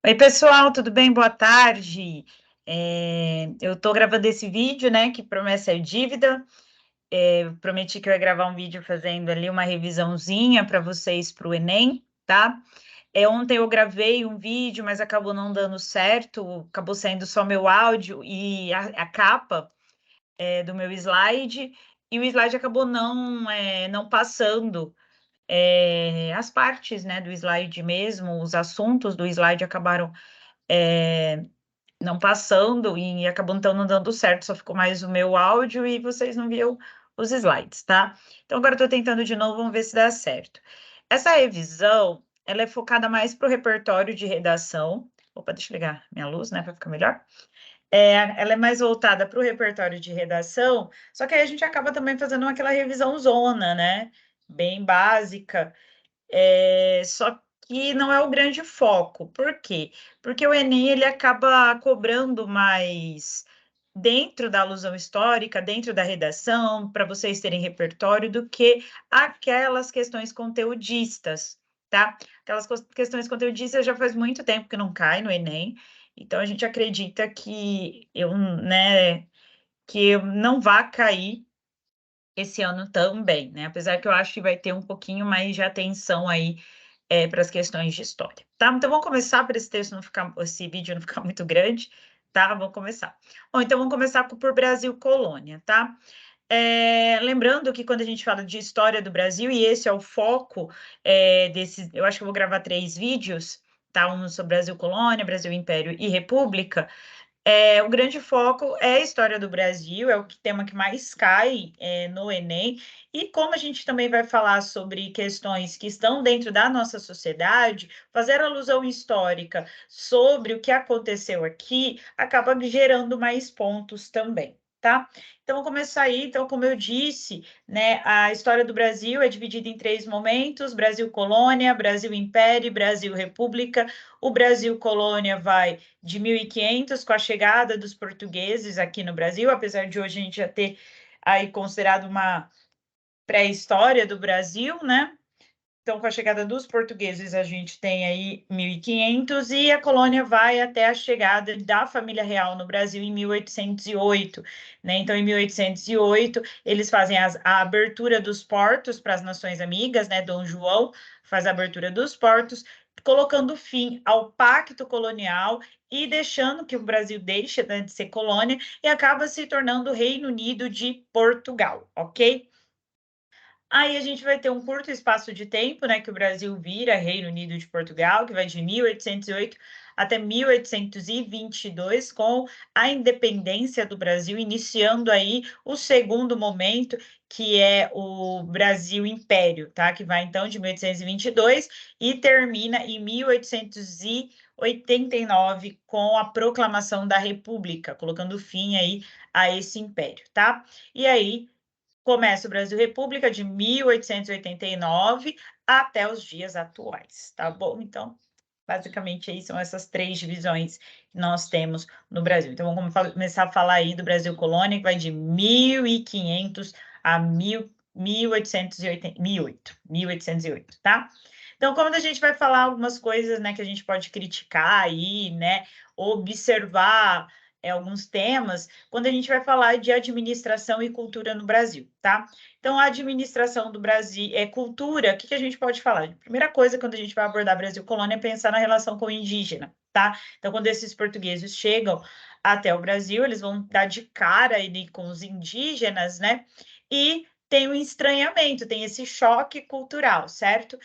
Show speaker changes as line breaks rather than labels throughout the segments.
Oi, pessoal, tudo bem? Boa tarde. Eu estou gravando esse vídeo, né, que promessa é dívida. Eu prometi que eu ia gravar um vídeo fazendo ali uma revisãozinha para vocês para o Enem, tá? Ontem eu gravei um vídeo, mas acabou não dando certo, acabou saindo só meu áudio e a capa do meu slide, e o slide acabou não passando as partes, né, do slide mesmo, os assuntos do slide acabaram não passando e acabou então não dando certo, só ficou mais o meu áudio e vocês não viram os slides, tá? Então agora eu tô tentando de novo, vamos ver se dá certo. Essa revisão, ela é focada mais para o repertório de redação. Opa, deixa eu ligar minha luz, né, para ficar melhor. Ela é mais voltada para o repertório de redação, só que aí a gente acaba também fazendo aquela revisão zona, né? Bem básica. Só que não é o grande foco. Por quê? Porque o Enem ele acaba cobrando mais dentro da alusão histórica, dentro da redação, para vocês terem repertório, do que aquelas questões conteudistas, tá? Aquelas questões conteudistas já faz muito tempo que não cai no Enem, então a gente acredita que que não vá cair esse ano também, né? Apesar que eu acho que vai ter um pouquinho mais de atenção aí para as questões de história, tá? Então vamos começar para esse texto não ficar, esse vídeo não ficar muito grande, tá? Vamos começar. Bom, então vamos começar por Brasil Colônia, tá? Lembrando que quando a gente fala de história do Brasil, e esse é o foco desse, eu acho que eu vou gravar 3 vídeos, tá? Um sobre Brasil Colônia, Brasil Império e República. O grande foco é a história do Brasil, é o tema que mais cai no Enem, e como a gente também vai falar sobre questões que estão dentro da nossa sociedade, fazer alusão histórica sobre o que aconteceu aqui acaba gerando mais pontos também, tá? Então, vamos começar aí. Então, como eu disse, né, a história do Brasil é dividida em 3 momentos: Brasil Colônia, Brasil Império e Brasil República. O Brasil Colônia vai de 1500, com a chegada dos portugueses aqui no Brasil, apesar de hoje a gente já ter aí considerado uma pré-história do Brasil, né? Então, com a chegada dos portugueses, a gente tem aí 1500 e a colônia vai até a chegada da família real no Brasil em 1808, né? Então, em 1808, eles fazem a abertura dos portos para as nações amigas, né? Dom João faz a abertura dos portos, colocando fim ao pacto colonial e deixando que o Brasil deixe, né, de ser colônia e acaba se tornando o Reino Unido de Portugal, ok? Aí a gente vai ter um curto espaço de tempo, né, que o Brasil vira Reino Unido de Portugal, que vai de 1808 até 1822, com a independência do Brasil, iniciando aí o segundo momento, que é o Brasil Império, tá? Que vai então de 1822 e termina em 1889 com a proclamação da República, colocando fim aí a esse império, tá? E aí começa o Brasil República de 1889 até os dias atuais, tá bom? Então, basicamente, aí são essas 3 divisões que nós temos no Brasil. Então, vamos começar a falar aí do Brasil Colônia, que vai de 1500 a 1808, tá? Então, como a gente vai falar algumas coisas, né, que a gente pode criticar aí, né, observar alguns temas, quando a gente vai falar de administração e cultura no Brasil, tá? Então, a administração do Brasil, cultura, o que a gente pode falar? Primeira coisa, quando a gente vai abordar Brasil Colônia, é pensar na relação com o indígena, tá? Então, quando esses portugueses chegam até o Brasil, eles vão dar de cara ali com os indígenas, né? E tem um estranhamento, tem esse choque cultural, certo?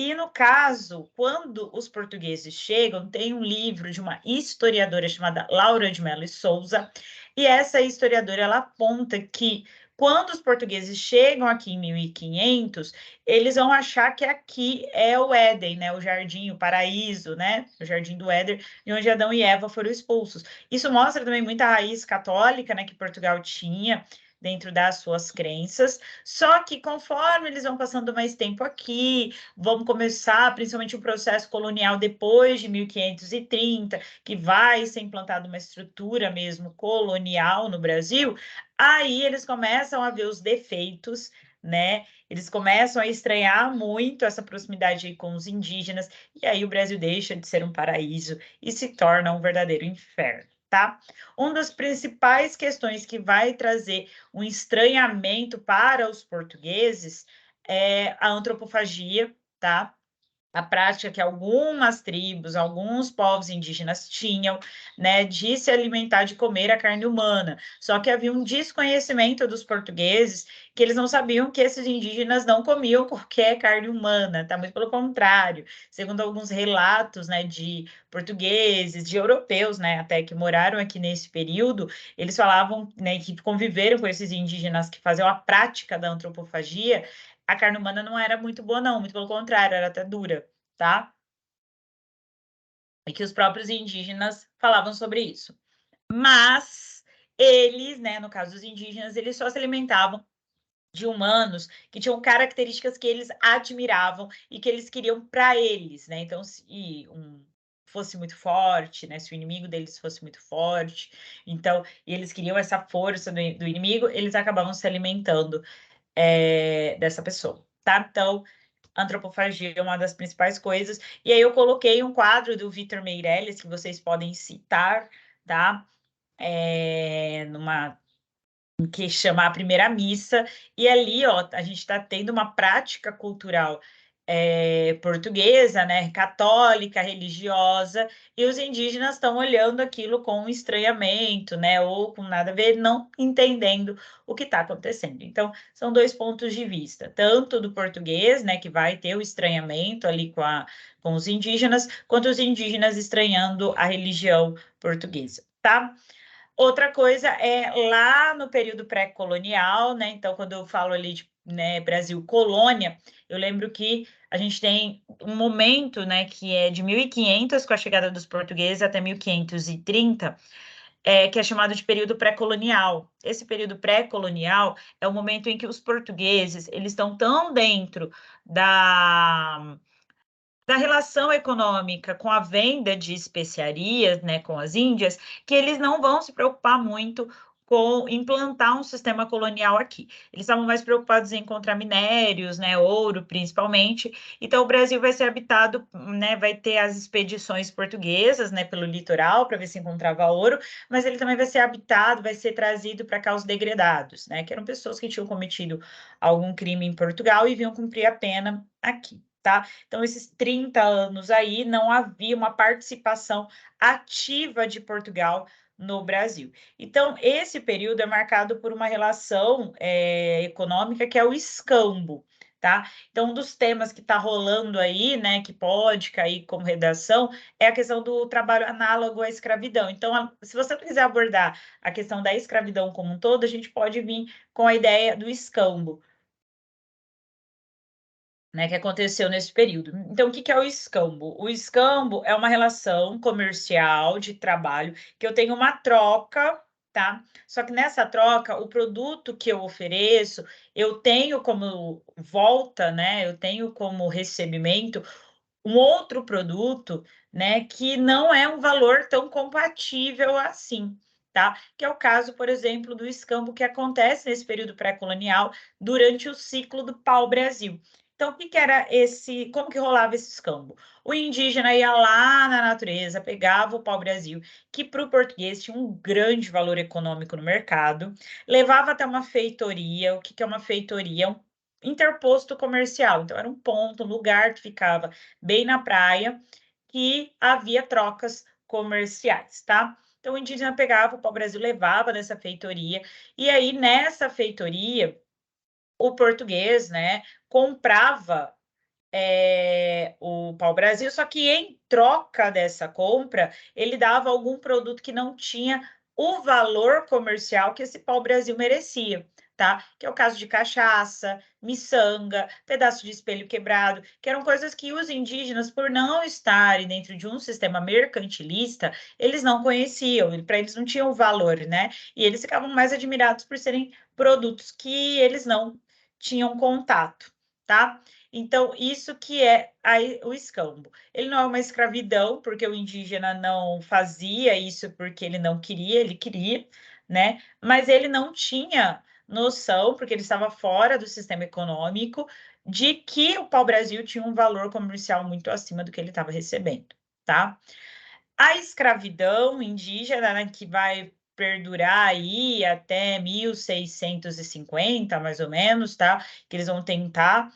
E no caso, quando os portugueses chegam, tem um livro de uma historiadora chamada Laura de Mello e Souza, e essa historiadora ela aponta que quando os portugueses chegam aqui em 1500, eles vão achar que aqui é o Éden, né? O jardim, o paraíso, né? O jardim do Éden, de onde Adão e Eva foram expulsos. Isso mostra também muita raiz católica, né? Que Portugal tinha dentro das suas crenças, só que conforme eles vão passando mais tempo aqui, vão começar principalmente o processo colonial depois de 1530, que vai ser implantada uma estrutura mesmo colonial no Brasil, aí eles começam a ver os defeitos né? Eles começam a estranhar muito essa proximidade com os indígenas, e aí o Brasil deixa de ser um paraíso e se torna um verdadeiro inferno, tá? Uma das principais questões que vai trazer um estranhamento para os portugueses é a antropofagia, tá? A prática que algumas tribos, alguns povos indígenas tinham, né, de se alimentar, de comer a carne humana. Só que havia um desconhecimento dos portugueses, que eles não sabiam que esses indígenas não comiam qualquer carne humana, tá? Muito pelo contrário, segundo alguns relatos, né, de portugueses, de europeus, né, até que moraram aqui nesse período, eles falavam, né, que conviveram com esses indígenas que faziam a prática da antropofagia. A carne humana não era muito boa, não, muito pelo contrário, era até dura, tá? E que os próprios indígenas falavam sobre isso. Mas eles, né, no caso dos indígenas, eles só se alimentavam de humanos que tinham características que eles admiravam e que eles queriam para eles, né? Então, se fosse muito forte, né? Se o inimigo deles fosse muito forte, então, e eles queriam essa força do inimigo, eles acabavam se alimentando dessa pessoa, tá? Então, antropofagia é uma das principais coisas. E aí eu coloquei um quadro do Vitor Meirelles, que vocês podem citar, tá? Numa que chama a primeira missa, e ali, ó, a gente está tendo uma prática cultural portuguesa, né, católica, religiosa, e os indígenas estão olhando aquilo com um estranhamento, né, ou com nada a ver, não entendendo o que está acontecendo. Então, são dois pontos de vista, tanto do português, né, que vai ter o estranhamento ali com os indígenas, quanto os indígenas estranhando a religião portuguesa, tá? Outra coisa é lá no período pré-colonial, né? Então, quando eu falo ali de, né, Brasil colônia, eu lembro que a gente tem um momento, né, que é de 1500, com a chegada dos portugueses, até 1530, que é chamado de período pré-colonial. Esse período pré-colonial é o momento em que os portugueses, eles estão tão dentro da relação econômica com a venda de especiarias, né, com as Índias, que eles não vão se preocupar muito com implantar um sistema colonial aqui. Eles estavam mais preocupados em encontrar minérios, né, ouro principalmente. Então o Brasil vai ser habitado, né, vai ter as expedições portuguesas, né, pelo litoral para ver se encontrava ouro, mas ele também vai ser habitado, vai ser trazido para cá os degredados, né, que eram pessoas que tinham cometido algum crime em Portugal e vinham cumprir a pena aqui. Tá? Então, esses 30 anos aí, não havia uma participação ativa de Portugal no Brasil. Então, esse período é marcado por uma relação econômica que é o escambo, tá? Então, um dos temas que está rolando aí, né, que pode cair como redação, é a questão do trabalho análogo à escravidão. Então, se você quiser abordar a questão da escravidão como um todo, a gente pode vir com a ideia do escambo, né, que aconteceu nesse período. Então, o que é o escambo? O escambo é uma relação comercial de trabalho que eu tenho uma troca, tá? Só que nessa troca, o produto que eu ofereço, eu tenho como volta, né? Eu tenho como recebimento um outro produto, né, que não é um valor tão compatível assim, tá? Que é o caso, por exemplo, do escambo que acontece nesse período pré-colonial durante o ciclo do pau-brasil. Então, o que era esse, como que rolava esse escambo? O indígena ia lá na natureza, pegava o pau-brasil, que para o português tinha um grande valor econômico no mercado, levava até uma feitoria. O que é uma feitoria? Um interposto comercial. Então, era um ponto, um lugar que ficava bem na praia, que havia trocas comerciais, tá? Então, o indígena pegava, o pau-brasil levava nessa feitoria, e aí nessa feitoria, o português, né, comprava o pau-brasil, só que em troca dessa compra, ele dava algum produto que não tinha o valor comercial que esse pau-brasil merecia, tá? Que é o caso de cachaça, miçanga, pedaço de espelho quebrado, que eram coisas que os indígenas, por não estarem dentro de um sistema mercantilista, eles não conheciam, para eles não tinham valor, né? E eles ficavam mais admirados por serem produtos que eles não tinham contato, tá? Então, isso que é o escambo. Ele não é uma escravidão, porque o indígena não fazia isso porque ele não queria, ele queria, né? Mas ele não tinha noção, porque ele estava fora do sistema econômico, de que o pau-brasil tinha um valor comercial muito acima do que ele estava recebendo, tá? A escravidão indígena, né, que vai perdurar aí até 1650, mais ou menos, tá? Que eles vão tentar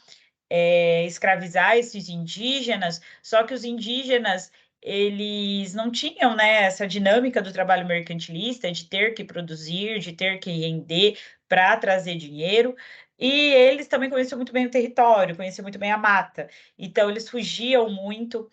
escravizar esses indígenas, só que os indígenas eles não tinham, né, essa dinâmica do trabalho mercantilista, de ter que produzir, de ter que render para trazer dinheiro, e eles também conheciam muito bem o território, conheciam muito bem a mata, então eles fugiam muito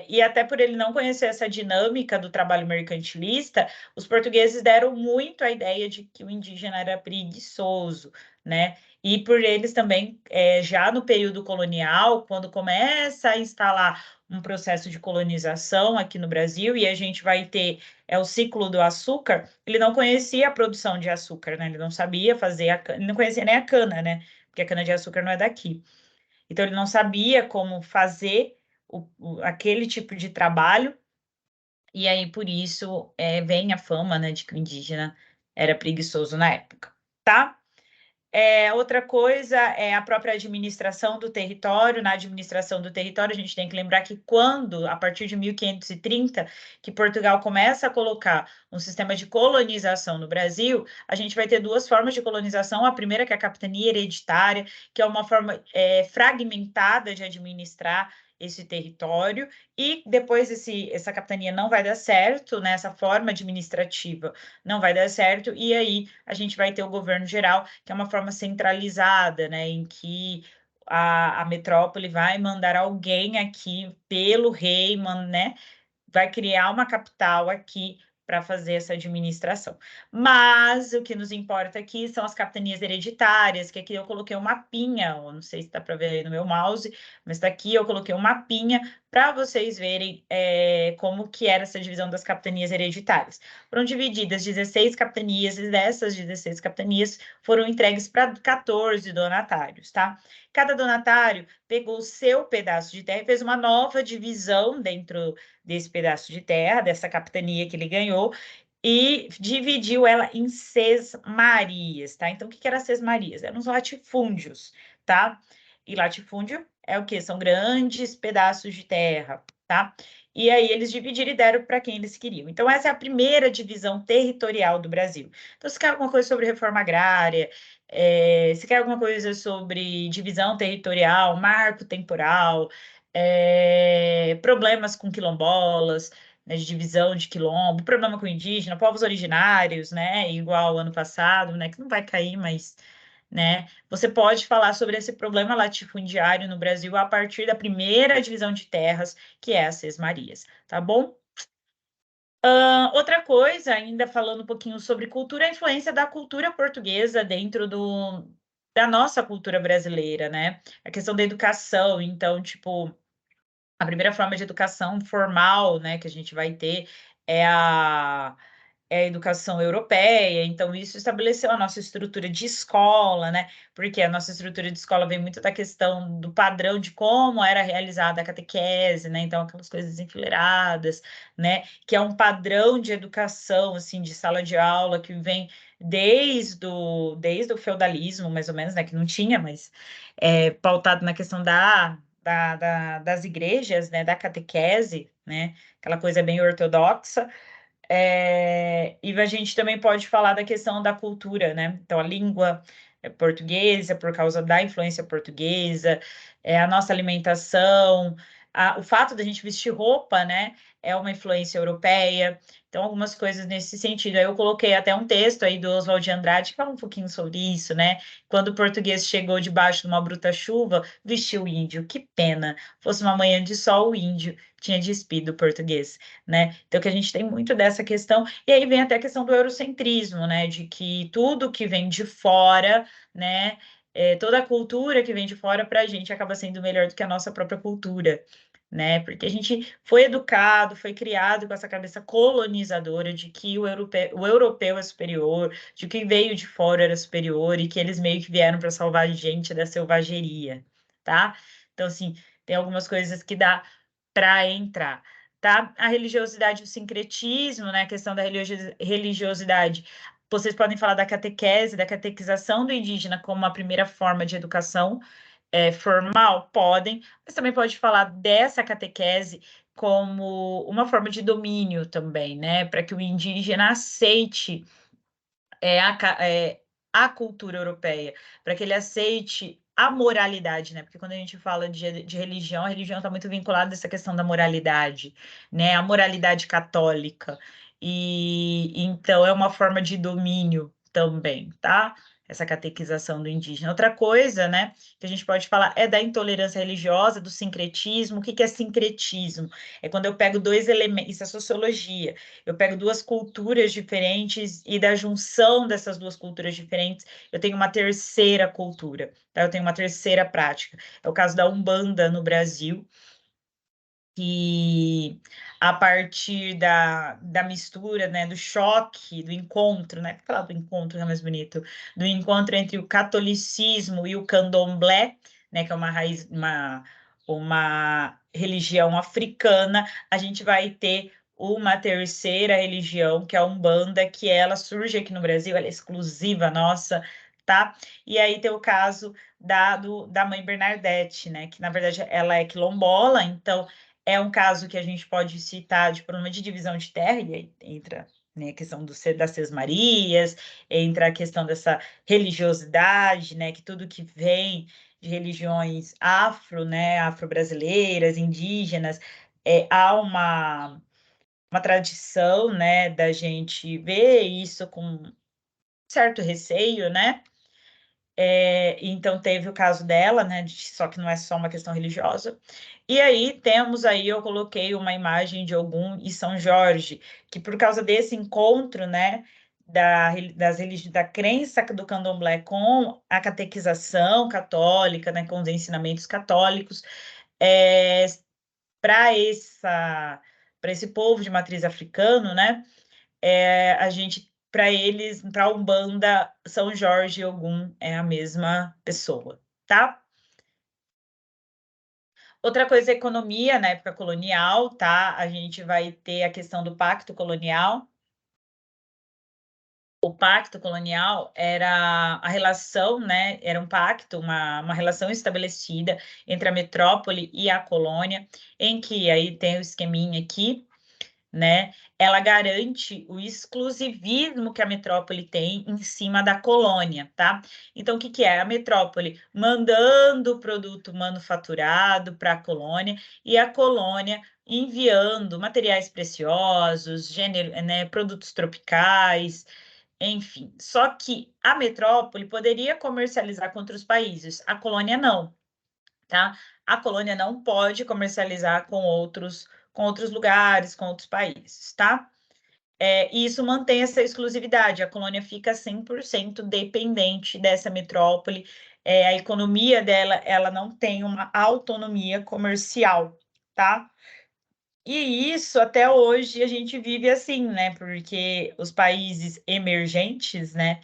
e até por ele não conhecer essa dinâmica do trabalho mercantilista, os portugueses deram muito a ideia de que o indígena era preguiçoso, né? E por eles também, já no período colonial, quando começa a instalar um processo de colonização aqui no Brasil, e a gente vai ter o ciclo do açúcar, ele não conhecia a produção de açúcar, né? Ele não sabia fazer ele não conhecia nem a cana, né? Porque a cana-de-açúcar não é daqui. Então, ele não sabia como fazer aquele tipo de trabalho, e aí, por isso, vem a fama, né, de que o indígena era preguiçoso na época, tá? Outra coisa é a própria administração do território. Na administração do território, a gente tem que lembrar que quando, a partir de 1530, que Portugal começa a colocar um sistema de colonização no Brasil, a gente vai ter duas formas de colonização. A primeira, que é a capitania hereditária, que é uma forma fragmentada de administrar esse território, e depois essa capitania não vai dar certo, né? Essa forma administrativa não vai dar certo, e aí a gente vai ter o governo geral, que é uma forma centralizada, né, em que a metrópole vai mandar alguém aqui pelo rei, né, vai criar uma capital aqui para fazer essa administração. Mas o que nos importa aqui são as capitanias hereditárias, que aqui eu coloquei um mapinha, eu não sei se dá para ver aí no meu mouse, mas daqui eu coloquei um mapinha para vocês verem como que era essa divisão das capitanias hereditárias. Foram divididas 16 capitanias, e dessas 16 capitanias foram entregues para 14 donatários, tá? Cada donatário pegou o seu pedaço de terra e fez uma nova divisão dentro desse pedaço de terra, dessa capitania que ele ganhou, e dividiu ela em sesmarias, tá? Então, o que eram sesmarias? Eram os latifúndios, tá? E latifúndio é o quê? São grandes pedaços de terra, tá? E aí eles dividiram e deram para quem eles queriam. Então, essa é a primeira divisão territorial do Brasil. Então, se quer alguma coisa sobre reforma agrária, se quer alguma coisa sobre divisão territorial, marco temporal, problemas com quilombolas, né, de divisão de quilombo, problema com indígena, povos originários, né, igual ano passado, né, que não vai cair, mas, né, você pode falar sobre esse problema latifundiário no Brasil a partir da primeira divisão de terras, que é a Sesmarias, tá bom? Outra coisa, ainda falando um pouquinho sobre cultura, a influência da cultura portuguesa dentro da nossa cultura brasileira, né? A questão da educação, então, tipo, a primeira forma de educação formal, né, que a gente vai ter é a educação europeia, então isso estabeleceu a nossa estrutura de escola, né? Porque a nossa estrutura de escola vem muito da questão do padrão de como era realizada a catequese, né? Então, aquelas coisas enfileiradas, né? Que é um padrão de educação, assim, de sala de aula que vem desde o feudalismo, mais ou menos, né? Que não tinha, mas pautado na questão das igrejas, né? Da catequese, né? Aquela coisa bem ortodoxa. E a gente também pode falar da questão da cultura, né? Então, a língua portuguesa, por causa da influência portuguesa, a nossa alimentação, o fato da gente vestir roupa, né? É uma influência europeia. Então, algumas coisas nesse sentido. Aí eu coloquei até um texto aí do Oswald de Andrade que fala um pouquinho sobre isso, né? Quando o português chegou debaixo de uma bruta chuva, vestiu o índio. Que pena! Fosse uma manhã de sol, o índio tinha despido o português, né? Então, que a gente tem muito dessa questão, e aí vem até a questão do eurocentrismo, né? De que tudo que vem de fora, né? Toda a cultura que vem de fora para a gente acaba sendo melhor do que a nossa própria cultura, né? Porque a gente foi educado, foi criado com essa cabeça colonizadora de que o europeu é superior, de que veio de fora era superior e que eles meio que vieram para salvar a gente da selvageria, tá? Então, assim, tem algumas coisas que dá para entrar, tá? A religiosidade e o sincretismo, né? A questão da religiosidade. vocês podem falar da catequese, da catequização do indígena como uma primeira forma de educação formal? Podem, mas também pode falar dessa catequese como uma forma de domínio também, né? Para que o indígena aceite a cultura europeia, para que ele aceite a moralidade, né? Porque quando a gente fala de religião, a religião está muito vinculada a essa questão da moralidade, né? A moralidade católica. E então é uma forma de domínio também, tá? Essa catequização do indígena. Outra coisa, né, que a gente pode falar é da intolerância religiosa, do sincretismo. O que é sincretismo? É quando eu pego dois elementos, isso é sociologia, eu pego duas culturas diferentes e da junção dessas duas culturas diferentes, eu tenho uma terceira cultura, tá? Eu tenho uma terceira prática. É o caso da Umbanda no Brasil, que a partir da mistura, né, do choque, do encontro, né, falar do encontro é mais bonito, do encontro entre o catolicismo e o candomblé, né, que é uma raiz, uma religião africana, a gente vai ter uma terceira religião, que é a Umbanda, que ela surge aqui no Brasil, ela é exclusiva nossa, tá? E aí tem o caso da mãe Bernadette, né, que na verdade ela é quilombola, então é um caso que a gente pode citar de problema de divisão de terra, e aí entra, né, a questão das Sesmarias, entra a questão dessa religiosidade, né, que tudo que vem de religiões afro, né, afro-brasileiras, indígenas, há uma tradição, né, da gente ver isso com certo receio, né? Então teve o caso dela, né? Só que não é só uma questão religiosa. E aí temos aí, eu coloquei uma imagem de Ogum e São Jorge, que por causa desse encontro, né, da crença do candomblé com a catequização católica, né, com os ensinamentos católicos, para esse povo de matriz africano, né, a gente, para eles, para a Umbanda, São Jorge e Ogum é a mesma pessoa, tá? Outra coisa é economia, na época colonial, tá? A gente vai ter a questão do pacto colonial. O pacto colonial era a relação, né? Era um pacto, uma relação estabelecida entre a metrópole e a colônia, em que aí tem o esqueminha aqui, né? Ela garante o exclusivismo que a metrópole tem em cima da colônia, tá? Então, o que que é? A metrópole mandando o produto manufaturado para a colônia e a colônia enviando materiais preciosos, né, produtos tropicais, enfim. Só que a metrópole poderia comercializar com outros países, a colônia não, tá? A colônia não pode comercializar com outros lugares, com outros países, tá? E isso mantém essa exclusividade, a colônia fica 100% dependente dessa metrópole, a economia dela, ela não tem uma autonomia comercial, tá? E isso até hoje a gente vive assim, né? Porque os países emergentes, né,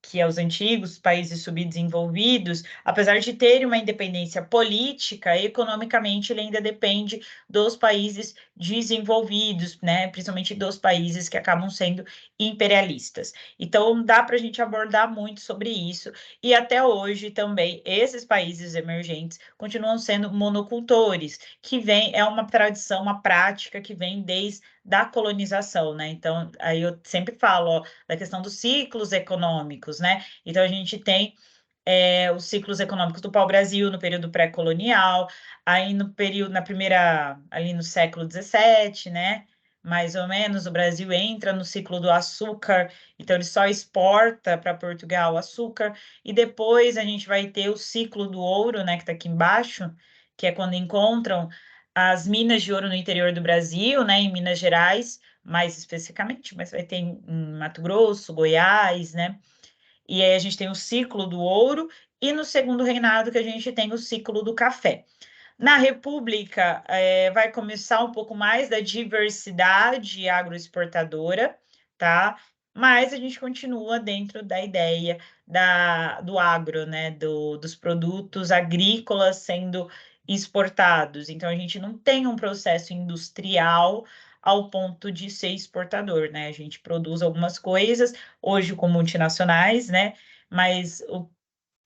que é os antigos países subdesenvolvidos, apesar de terem uma independência política, economicamente ele ainda depende dos países desenvolvidos, né? Principalmente dos países que acabam sendo imperialistas. Então, dá para a gente abordar muito sobre isso, e até hoje também esses países emergentes continuam sendo monocultores, que vem, é uma tradição, uma prática que vem desde da colonização, né? Então, aí eu sempre falo, ó, da questão dos ciclos econômicos, né? Então, a gente tem os ciclos econômicos do pau-brasil no período pré-colonial, aí no período, ali no século XVII, né? Mais ou menos, o Brasil entra no ciclo do açúcar, então ele só exporta para Portugal açúcar, e depois a gente vai ter o ciclo do ouro, né? Que está aqui embaixo, que é quando encontram as minas de ouro no interior do Brasil, né? Em Minas Gerais, mais especificamente, mas vai ter em Mato Grosso, Goiás, né? E aí a gente tem o ciclo do ouro, e no segundo reinado que a gente tem o ciclo do café. Na República, vai começar um pouco mais da diversidade agroexportadora, tá? Mas a gente continua dentro da ideia do agro, né? Dos produtos agrícolas sendo exportados. Então, a gente não tem um processo industrial ao ponto de ser exportador, né? A gente produz algumas coisas, hoje com multinacionais, né? Mas o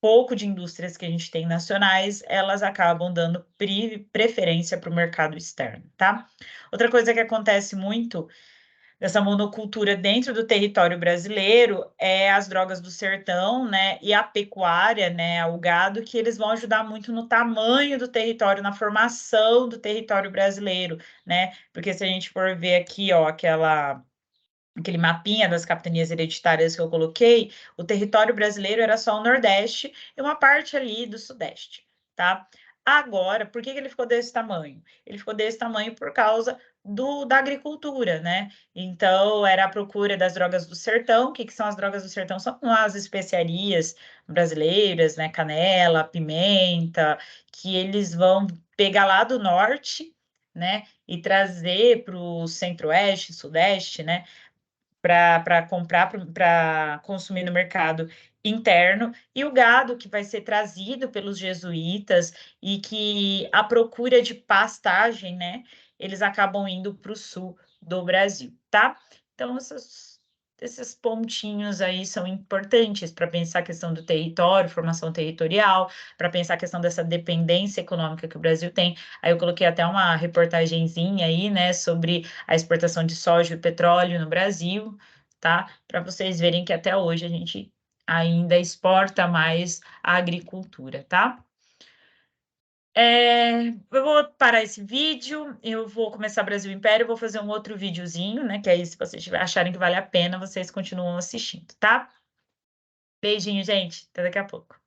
pouco de indústrias que a gente tem nacionais, elas acabam dando preferência para o mercado externo, tá? Outra coisa que acontece muito dessa monocultura dentro do território brasileiro é as drogas do sertão, né, e a pecuária, né, o gado, que eles vão ajudar muito no tamanho do território, na formação do território brasileiro, né, porque se a gente for ver aqui, ó, aquele mapinha das capitanias hereditárias que eu coloquei, o território brasileiro era só o Nordeste e uma parte ali do Sudeste, tá? Agora, por que ele ficou desse tamanho? Ele ficou desse tamanho por causa da agricultura, né? Então, era a procura das drogas do sertão. O que são as drogas do sertão? São as especiarias brasileiras, né? Canela, pimenta, que eles vão pegar lá do norte, né? E trazer para o centro-oeste, sudeste, né? Para comprar, para consumir no mercado interno, e o gado que vai ser trazido pelos jesuítas e que a procura de pastagem, né, eles acabam indo para o sul do Brasil, tá? Então, esses pontinhos aí são importantes para pensar a questão do território, formação territorial, para pensar a questão dessa dependência econômica que o Brasil tem. Aí eu coloquei até uma reportagenzinha aí, né, sobre a exportação de soja e petróleo no Brasil, tá? Para vocês verem que até hoje a gente ainda exporta mais a agricultura, tá? Eu vou parar esse vídeo, eu vou começar Brasil Império, vou fazer um outro videozinho, né? Que aí, se vocês acharem que vale a pena, vocês continuam assistindo, tá? Beijinho, gente. Até daqui a pouco.